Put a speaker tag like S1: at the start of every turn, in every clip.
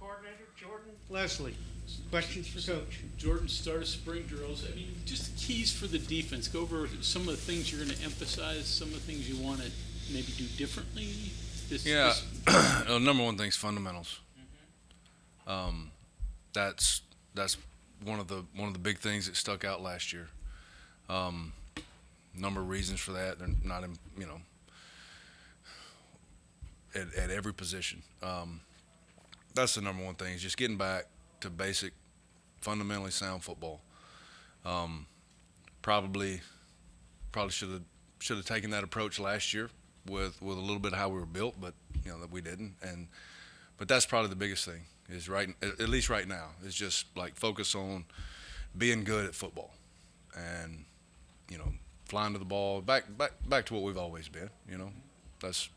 S1: coordinator, Jordan Lesley. Questions for Coach?
S2: Jordan, start of spring drills. I mean, just keys for the defense. Go over some of the things you're going to emphasize, some of the things you want to maybe do differently.
S3: Number one thing is fundamentals. That's one of the big things that stuck out last year. Number of reasons for that. They're not in, at every position. That's the number one thing, is just getting back to basic, fundamentally sound football. Probably should have taken that approach last year with a little bit of how we were built, but that we didn't. But that's probably the biggest thing, is at least right now, is just like focus on being good at football, and flying to the ball, back to what we've always been. That's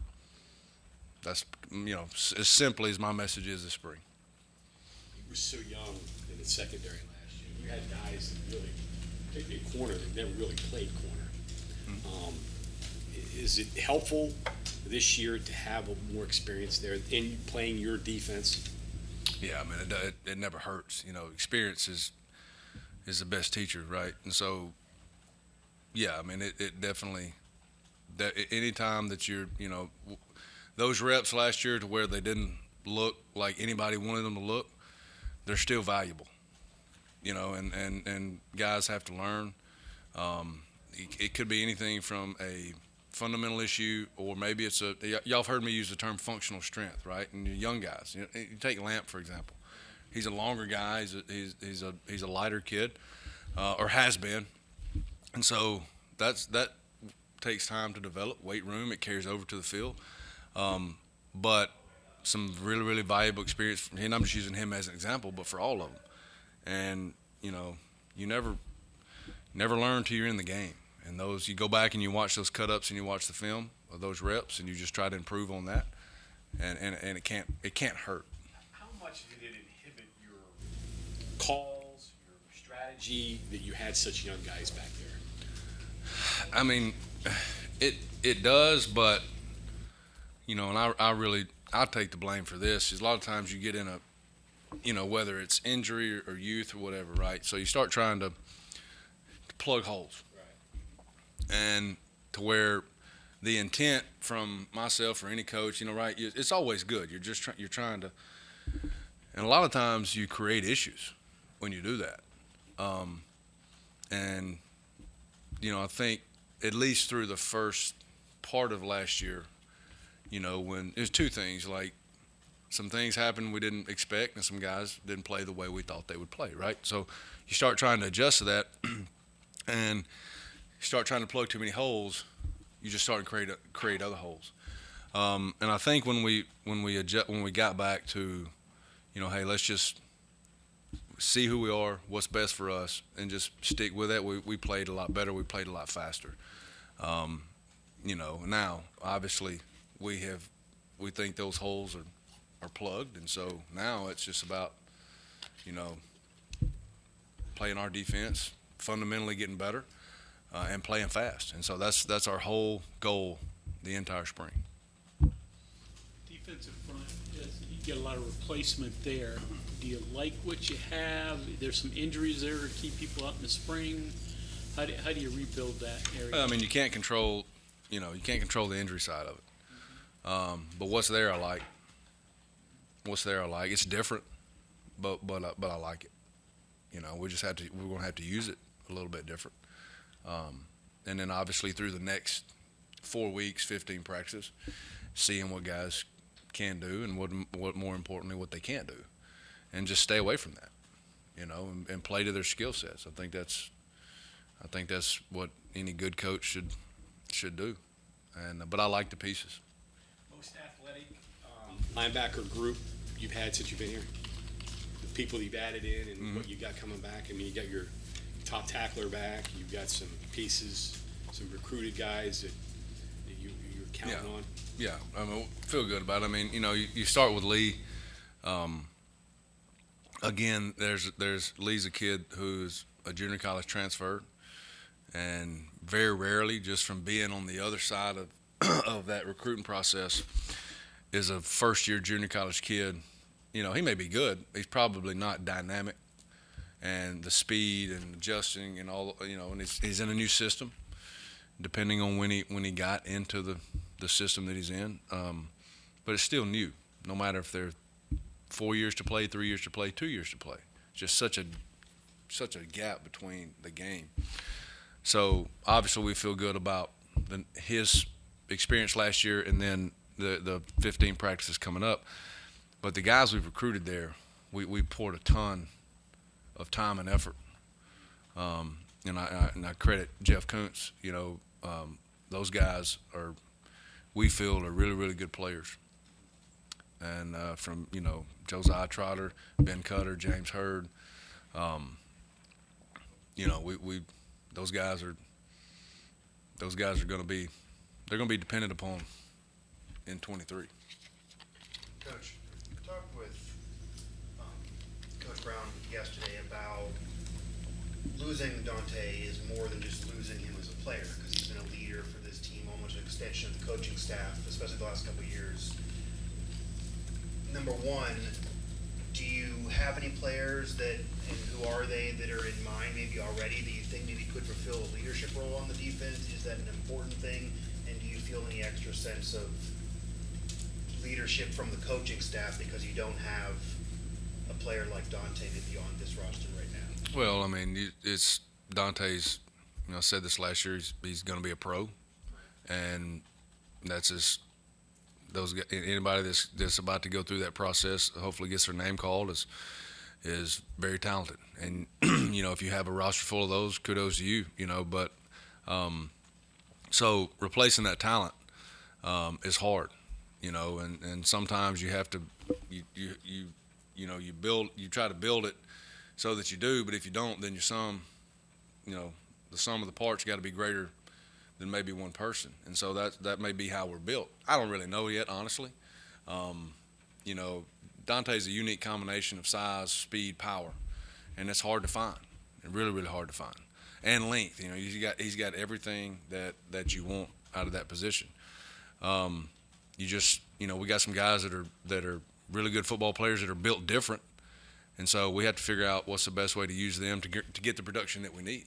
S3: as simply as my message is this spring.
S4: You were so young in the secondary last year. You had guys that really played corner that never really played corner. Is it helpful this year to have more experience there in playing your defense? Yeah, I mean, it never hurts.
S3: Experience is the best teacher, right? And so, yeah, I mean, it definitely, that anytime that you're, those reps last year to where they didn't look like anybody wanted them to look, they're still valuable, and guys have to learn. It could be anything from a fundamental issue, or maybe it's y'all have heard me use the term functional strength, right? And you're young guys, you take Lamp, for example. He's a longer guy. He's a lighter kid, or has been, and so that takes time to develop. Weight room, it carries over to the field. But some really, really valuable experience, and I'm just using him as an example, but for all of them. And, you never learn till you're in the game. And you go back and you watch those cut-ups and you watch the film of those reps, and you just try to improve on that. And it can't hurt.
S4: How much did it inhibit your calls, your strategy, that you had such young guys back there?
S3: I mean, it does, but and I take the blame for this. Is a lot of times you get in a, whether it's injury or youth or whatever, right? So you start trying to plug holes, right? And to where the intent from myself or any coach, right? It's always good. You're trying to, and a lot of times you create issues when you do that. And I think at least through the first part of last year, when there's two things, like some things happened we didn't expect, and some guys didn't play the way we thought they would play, right? So you start trying to adjust to that, and you start trying to plug too many holes, you just start to create other holes. And I think when we got back to, hey, let's just see who we are, what's best for us, and just stick with that. We played a lot better. We played a lot faster. Now obviously we think those holes are plugged, and so now it's just about playing our defense, fundamentally getting better, and playing fast. And so that's our whole goal the entire spring.
S2: Defensive front, you get a lot of replacement there. Do you like what you have? There's some injuries there to keep people out in the spring. How do you rebuild that area?
S3: I mean, you can't control the injury side of it. But what's there, I like. It's different, but I like it. We're going to have to use it a little bit different. And then obviously through the next 4 weeks, 15 practices, seeing what guys can do and what more importantly, what they can't do, and just stay away from that, and play to their skill sets. I think that's what any good coach should do. But I like the pieces.
S4: Most athletic linebacker group you've had since you've been here? The people you've added in and what you got coming back? I mean, you got your top tackler back. You've got some pieces, some recruited guys that you're counting on.
S3: Yeah, I mean, feel good about it. I mean, you start with Lee. Again, there's Lee's a kid who's a junior college transfer, and very rarely, just from being on the other side of that recruiting process, is a first-year junior college kid he may be good. He's probably not dynamic, and the speed and adjusting and all, and he's in a new system, depending on when he got into the system that he's in. But it's still new, no matter if they're 4 years to play, 3 years to play, 2 years to play. Just such a gap between the game. So obviously we feel good about his experience last year, and then the 15 practices coming up. But the guys we've recruited there, we poured a ton of time and effort. And I credit Jeff Kuntz. Those guys we feel are really, really good players. And from Josiah Trotter, Ben Cutter, James Hurd, those guys are going to be dependent upon in 23.
S5: Coach, I talked with Coach Brown yesterday about losing Dante is more than just losing him as a player, because he's been a leader for this team, almost an extension of the coaching staff, especially the last couple of years. Number one, do you have any players and who are they that are in mind maybe already that you think maybe could fulfill a leadership role on the defense? Is that an important thing? And do you feel any extra sense of leadership from the coaching staff because you don't have a player like Dante maybe on this roster right now?
S3: Well, I mean, it's Dante's. I said this last year. He's going to be a pro, and that's just anybody that's about to go through that process. Hopefully, gets their name called is very talented. And if you have a roster full of those, kudos to you. But so replacing that talent is hard. And sometimes you have to you try to build it so that you do, but if you don't, then the sum of the parts got to be greater than maybe one person, and so that may be how we're built. I don't really know yet, honestly. Dante's a unique combination of size, speed, power, and it's hard to find, and really, really hard to find, and length. He's got everything that you want out of that position. We got some guys that are really good football players that are built different, and so we have to figure out what's the best way to use them to get the production that we need.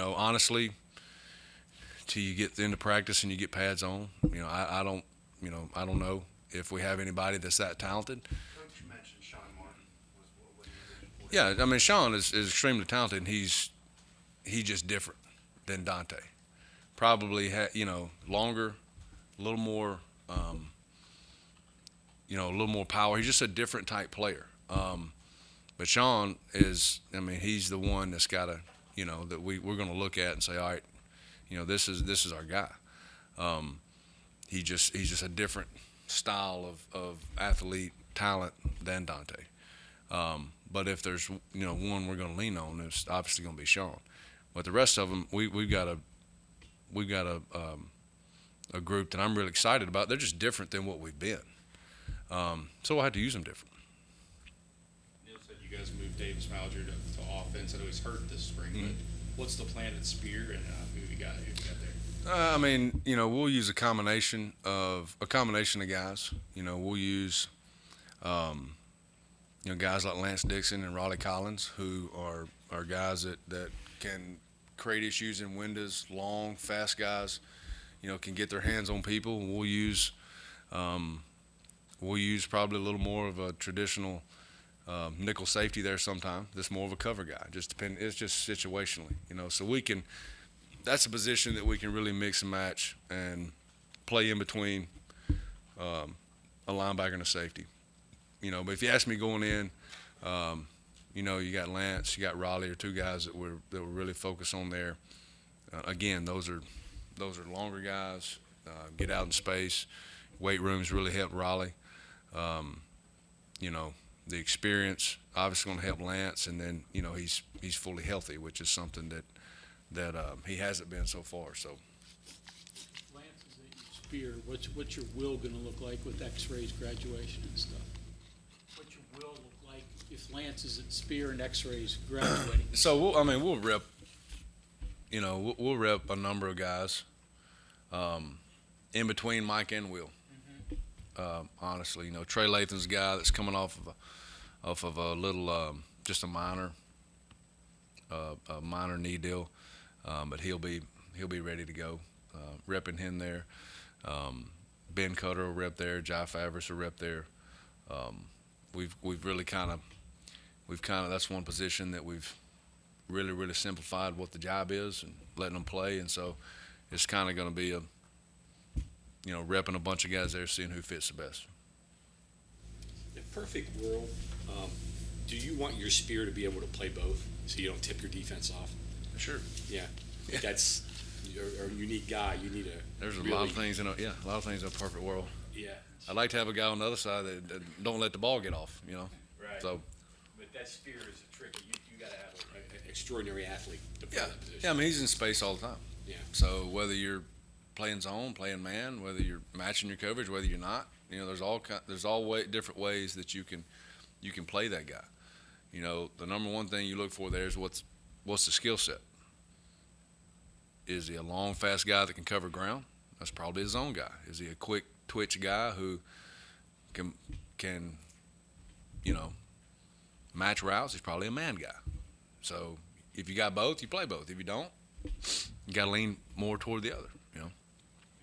S3: Honestly, till you get into practice and you get pads on, I don't know if we have anybody that's that talented.
S5: Coach mentioned Sean Martin was what he was.
S3: Yeah, I mean, Sean is extremely talented, and he's just different than Dante. Probably longer, a little more, a little more power. He's just a different type player. But Sean is, he's the one that's got to, that we're going to look at and say, all right, this is our guy. He's just a different style of athlete talent than Dante. But if there's one we're going to lean on, it's obviously going to be Sean. But the rest of them, we've got a group that I'm really excited about. They're just different than what we've been. So we'll have to use them different.
S6: Neil said you guys moved Davis Mauger to offense. I know he's hurt this spring, but what's the plan at Spear, and who you got there?
S3: We'll use a combination of guys. We'll use, guys like Lance Dixon and Raleigh Collins, who are guys that can create issues in windows, long, fast guys, can get their hands on people. We'll use probably a little more of a traditional nickel safety there sometime. That's more of a cover guy. It's just situationally, so we can. That's a position that we can really mix and match and play in between a linebacker and a safety. But if you ask me going in, you got Lance, you got Raleigh, are two guys that we're really focused on there. Again, those are longer guys. Get out in space. Weight rooms really help Raleigh. The experience obviously going to help Lance, and then he's fully healthy, which is something that he hasn't been so far. So
S2: Lance is at your Spear. What's your will going to look like with X-rays, graduation, and stuff? What's your will look like if Lance is at Spear and X-rays graduating?
S3: So we'll rep. We'll rep a number of guys in between Mike and Will. honestly. You know, Trey Latham's a guy that's coming off of a little, just a minor knee deal, but he'll be ready to go. Repping him there. Ben Cutter will rep there. Jai Favris will rep there. We've really kind of that's one position that we've really simplified what the job is and letting them play, and so it's kind of going to be repping a bunch of guys there, seeing who fits the best.
S4: In a perfect world, do you want your spear to be able to play both so you don't tip your defense off?
S3: Sure.
S4: Yeah. That's you're a unique guy. You need a.
S3: There's a lot of things in a perfect world.
S4: Yeah.
S3: I'd like to have a guy on the other side that don't let the ball get off.
S4: Right.
S3: So.
S4: But that spear is a tricky. You got to have an extraordinary athlete to play that position.
S3: Yeah. I mean, he's in space all the time.
S4: Yeah.
S3: So whether you're playing zone, playing man, whether you're matching your coverage, whether you're not, there's all different ways that you can play that guy. The number one thing you look for there is what's the skill set. Is he a long, fast guy that can cover ground? That's probably a zone guy. Is he a quick twitch guy who can match routes? He's probably a man guy. So if you got both, you play both. If you don't, you got to lean more toward the other.
S6: You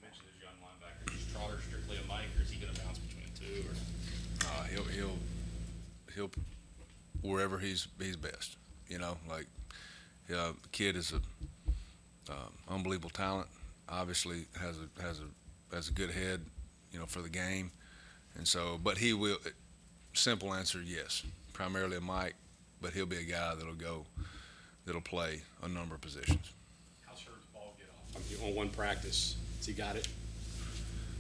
S6: mentioned this young linebacker. Is Trotter strictly a Mike, or is he going to bounce between two? Or
S3: He'll wherever he's best. The kid is a unbelievable talent. Obviously has a good head, for the game, and so. But he will. Simple answer, yes. Primarily a Mike, but he'll be a guy that'll play a number of positions.
S4: How's Hurd's ball get off? On one practice, has he got it?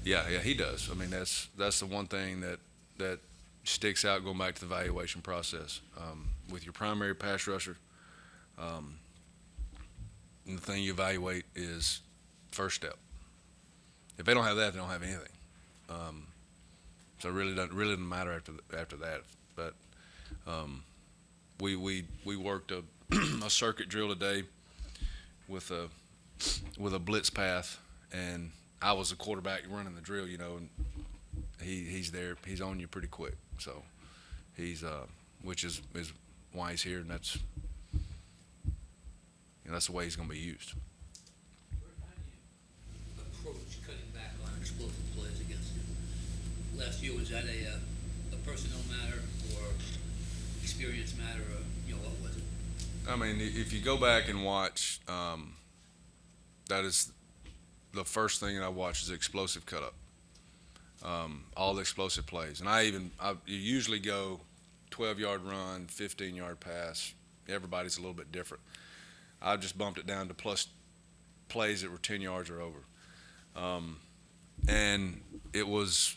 S3: Yeah, he does. I mean, that's the one thing that sticks out going back to the evaluation process. With your primary pass rusher, the thing you evaluate is first step. If they don't have that, they don't have anything. So it really doesn't matter after that. But we worked a circuit drill today with a blitz path, and I was the quarterback running the drill, and he's there. He's on you pretty quick. So he's which is why he's here, and that's the way he's going to be used.
S7: How do you approach cutting back on explosive plays against you? Last year, was that a personnel matter or experience matter, or what was it?
S3: I mean, if you go back and watch, that is the first thing that I watch is explosive cut up. All the explosive plays, and I usually go 12-yard run, 15-yard pass. Everybody's a little bit different. I just bumped it down to plus plays that were 10 yards or over, and it was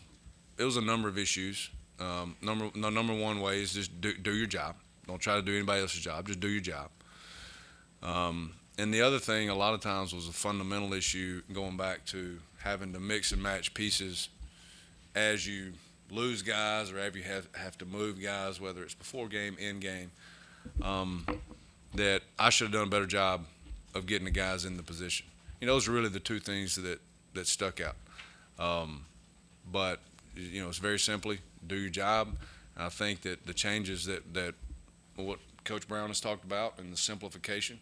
S3: a number of issues. Number one way is just do your job. Don't try to do anybody else's job. Just do your job. And the other thing, a lot of times, was a fundamental issue going back to having to mix and match pieces as you lose guys or you have to move guys, whether it's before game, in game. That I should have done a better job of getting the guys in the position. Those are really the two things that stuck out. But it's very simply do your job. And I think that the changes that what Coach Brown has talked about and the simplification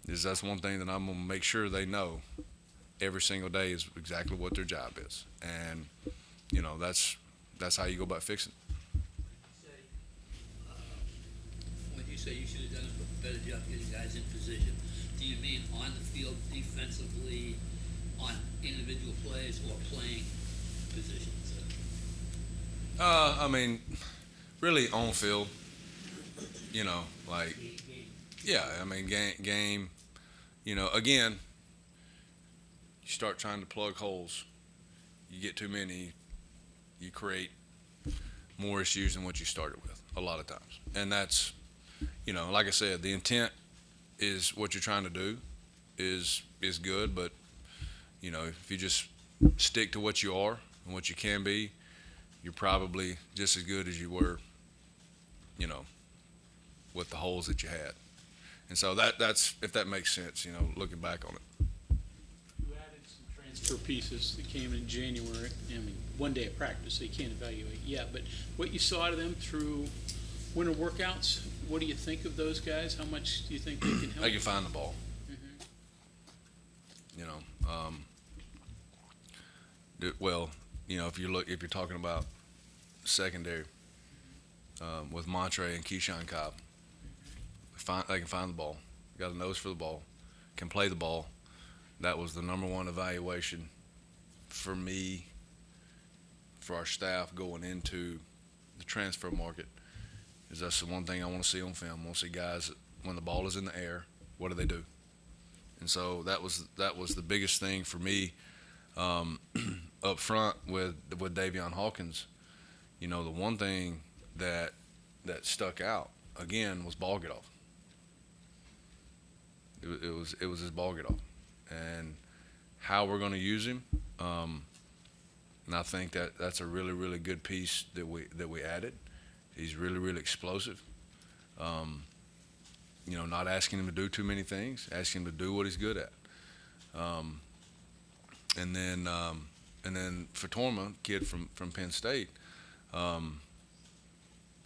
S3: that's one thing that I'm going to make sure they know every single day is exactly what their job is. And that's how you go about fixing it.
S7: When you say you should have done a better job getting guys in position, do you mean on the field defensively, on individual plays, or playing positions?
S3: I mean, really on field. Yeah. I mean, game. Again, you start trying to plug holes. You get too many, you create more issues than what you started with a lot of times. And that's, like I said, the intent is what you're trying to do is good, but, if you just stick to what you are and what you can be, you're probably just as good as you were, with the holes that you had. And so that's if that makes sense, looking back on it.
S2: You added some transfer pieces that came in January. I mean, one day of practice, so you can't evaluate yet. But what you saw out of them through winter workouts, what do you think of those guys? How much do you think they can help?
S3: They can find the ball.
S2: Mhm.
S3: You know, well, you know, if you're talking about secondary with Montre and Keyshawn Cobb, they can find the ball. Got a nose for the ball, can play the ball. That was the number one evaluation for me, for our staff going into the transfer market. Is that's the one thing I want to see on film. I want to see guys that, when the ball is in the air, what do they do? And so that was the biggest thing for me up front with Davion Hawkins. You know, the one thing that stuck out again was ball get off. It was his ball get off, and how we're going to use him. And I think that's a really, really good piece that we added. He's really, really explosive. You know, not asking him to do too many things, asking him to do what he's good at. And then Fatorma, kid from Penn State,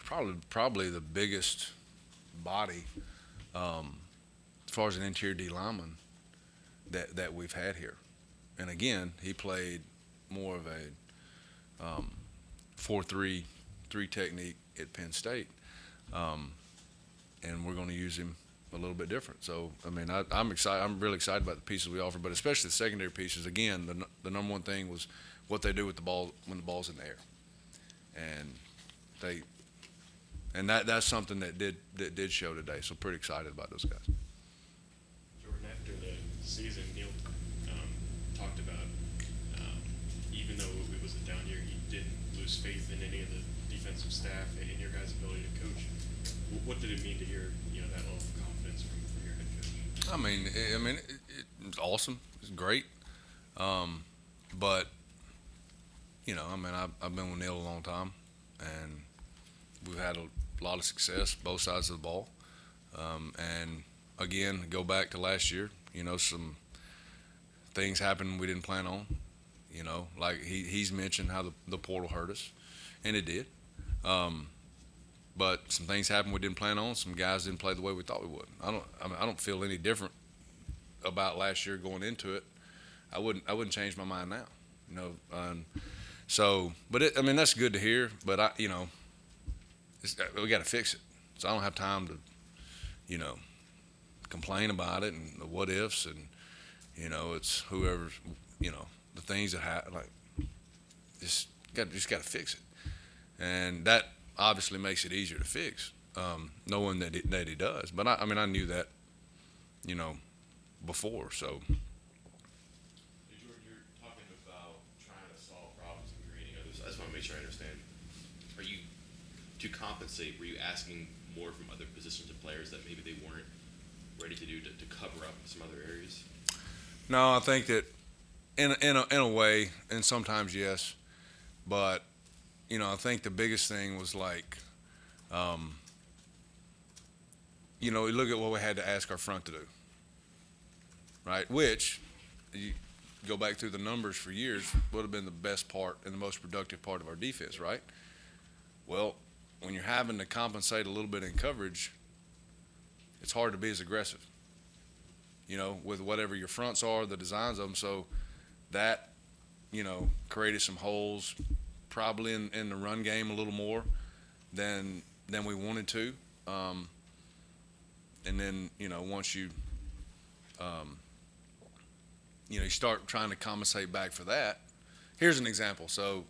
S3: probably the biggest body as far as an interior D lineman that we've had here. And again, he played more of a 4-3 technique at Penn State, and we're going to use him a little bit different. So, I mean, I'm excited. I'm really excited about the pieces we offer, but especially the secondary pieces. Again, the number one thing was what they do with the ball when the ball's in the air, and that's something that did show today. So, pretty excited about those guys.
S8: Jordan, after the season, Neil talked about even though it was a down year, he didn't lose faith in any of the defensive staff and in your guys' ability to coach. What did it mean to hear that level of confidence from your head coach?
S3: I mean, it's awesome. It's great. But you know, I mean, I've been with Neil a long time, and we've had a lot of success both sides of the ball. And again, go back to last year. You know, some things happened we didn't plan on. You know, like he's mentioned how the portal hurt us, and it did. But some things happened we didn't plan on. Some guys didn't play the way we thought we would. I don't feel any different about last year going into it. I wouldn't change my mind now. You know, so but I mean that's good to hear. But we got to fix it. So I don't have time to, you know, complain about it and the what ifs and it's whoever the things that happen, like just got to fix it, and that obviously makes it easier to fix, knowing that he does. But I mean I knew that, before. So.
S6: Hey, Jordan, you're talking about trying to solve problems and creating others. I just want to make sure I understand. Are you, to compensate, were you asking more from other positions of players that maybe they weren't ready to do to cover up some other areas?
S3: No, I think that in a way, and sometimes yes, but I think the biggest thing was like, you look at what we had to ask our front to do, right? Which, you go back through the numbers for years, would have been the best part and the most productive part of our defense, right? Well, when you're having to compensate a little bit in coverage, it's hard to be as aggressive, with whatever your fronts are, the designs of them. So that, created some holes probably in the run game a little more than we wanted to. And then, once you start trying to compensate back for that. Here's an example. So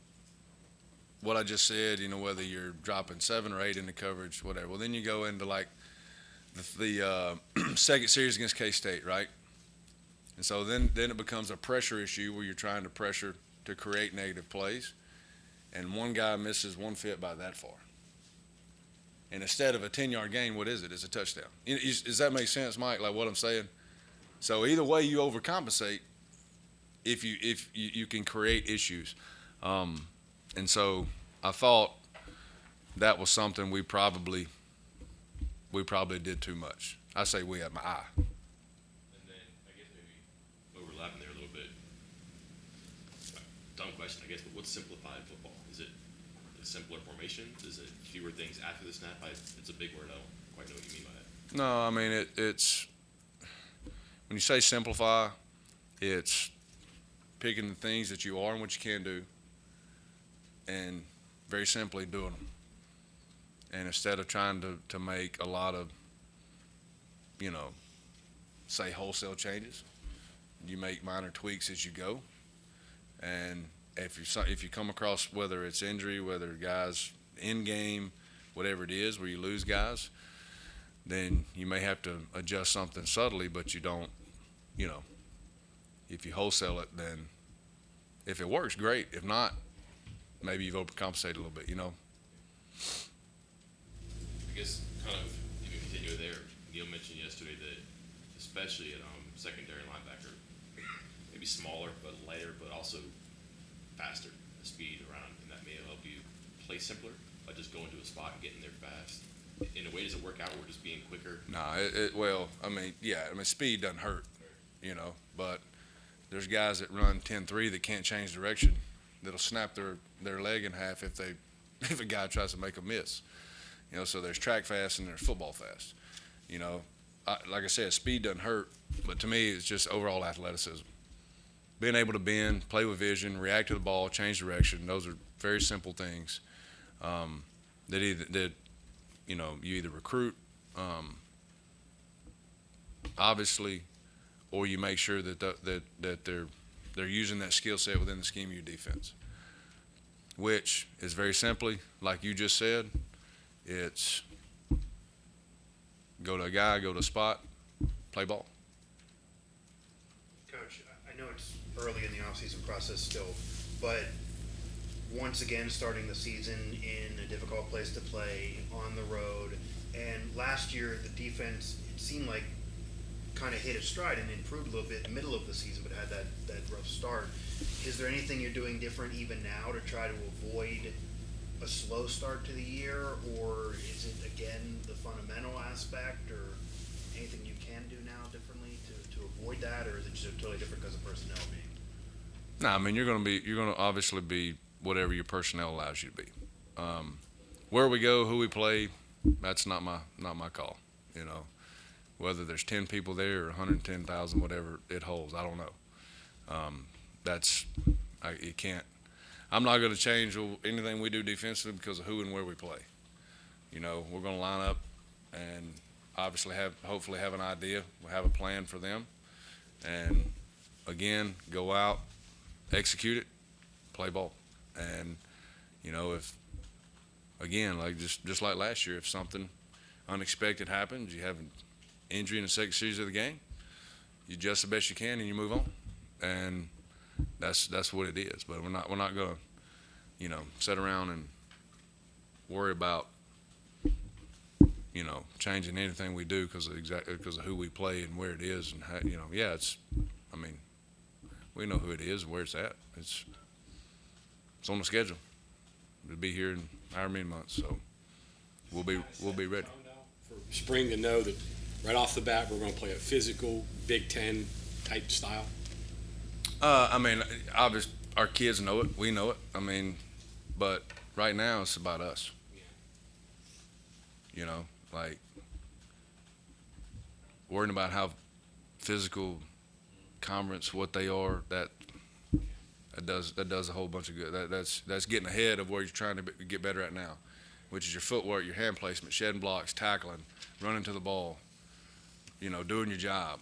S3: what I just said, whether you're dropping 7 or 8 into coverage, whatever. Well, then you go into like the second series against K-State, right? And so then it becomes a pressure issue where you're trying to pressure to create negative plays, and one guy misses one fit by that far. And instead of a 10-yard gain, what is it? It's a touchdown. Does that make sense, Mike, like what I'm saying? So either way you overcompensate if you can create issues. And so I thought that was something we probably did too much. I say we had my eye.
S6: And then I guess maybe overlapping there a little bit. question, I guess, but what's simplified football? Is it a simpler formation? Is it fewer things after the snap? It's a big word. I don't quite know what you mean by that.
S3: No, I mean, it's when you say simplify, it's picking the things that you are and what you can do and very simply doing them. And instead of trying to make a lot of, say wholesale changes, you make minor tweaks as you go. And if you come across, whether it's injury, whether guys in game, whatever it is, where you lose guys, then you may have to adjust something subtly, but you don't, if you wholesale it, then if it works, great. If not, maybe you've overcompensated a little bit,
S6: I guess kind of even continue there. Neil mentioned yesterday that especially at secondary linebacker, maybe smaller but lighter, but also faster, the speed around, and that may help you play simpler by just going to a spot and getting there fast. In a way, does it work out? We're just being quicker.
S3: Speed doesn't hurt, but there's guys that run 10-3 that can't change direction, that'll snap their leg in half if a guy tries to make a miss. So there's track fast and there's football fast. Like I said, speed doesn't hurt, but to me, it's just overall athleticism. Being able to bend, play with vision, react to the ball, change direction, those are very simple things that you either recruit, obviously, or you make sure that they're using that skill set within the scheme of your defense, which is very simply, like you just said, it's go to a guy, go to a spot, play ball.
S5: Coach, I know it's early in the offseason process still, but once again starting the season in a difficult place to play on the road, and last year the defense, it seemed like, kind of hit its stride and improved a little bit in the middle of the season, but had that rough start. Is there anything you're doing different even now to try to avoid a slow start to the year, or is it again the fundamental aspect, or anything you can do now differently to avoid that, or is it just totally different because of personnel being?
S3: No, I mean you're going to obviously be whatever your personnel allows you to be. Where we go, who we play, that's not my call. Whether there's 10 people there or 110,000, whatever it holds, I don't know. You can't. I'm not going to change anything we do defensively because of who and where we play. We're going to line up and obviously hopefully have an idea. We'll have a plan for them. And, again, go out, execute it, play ball. And, if, again, like just like last year, if something unexpected happens, you have an injury in the second series of the game, you adjust the best you can and you move on. And that's what it is. But we're not going to, sit around and worry about, changing anything we do because of who we play and where it is and how, we know who it is and where it's at. It's on the schedule. It'll be here in however many months, so we'll be ready.
S4: For spring to know that right off the bat we're going to play a physical Big Ten type style.
S3: Obviously, our kids know it. We know it. But right now it's about us. Worrying about how physical conference, what they are, that does a whole bunch of good. That's getting ahead of where you're trying to get better at now, which is your footwork, your hand placement, shedding blocks, tackling, running to the ball, doing your job.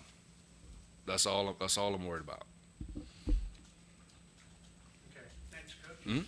S3: That's all I'm worried about.
S1: Okay, thanks, Coach.
S3: Mm-hmm.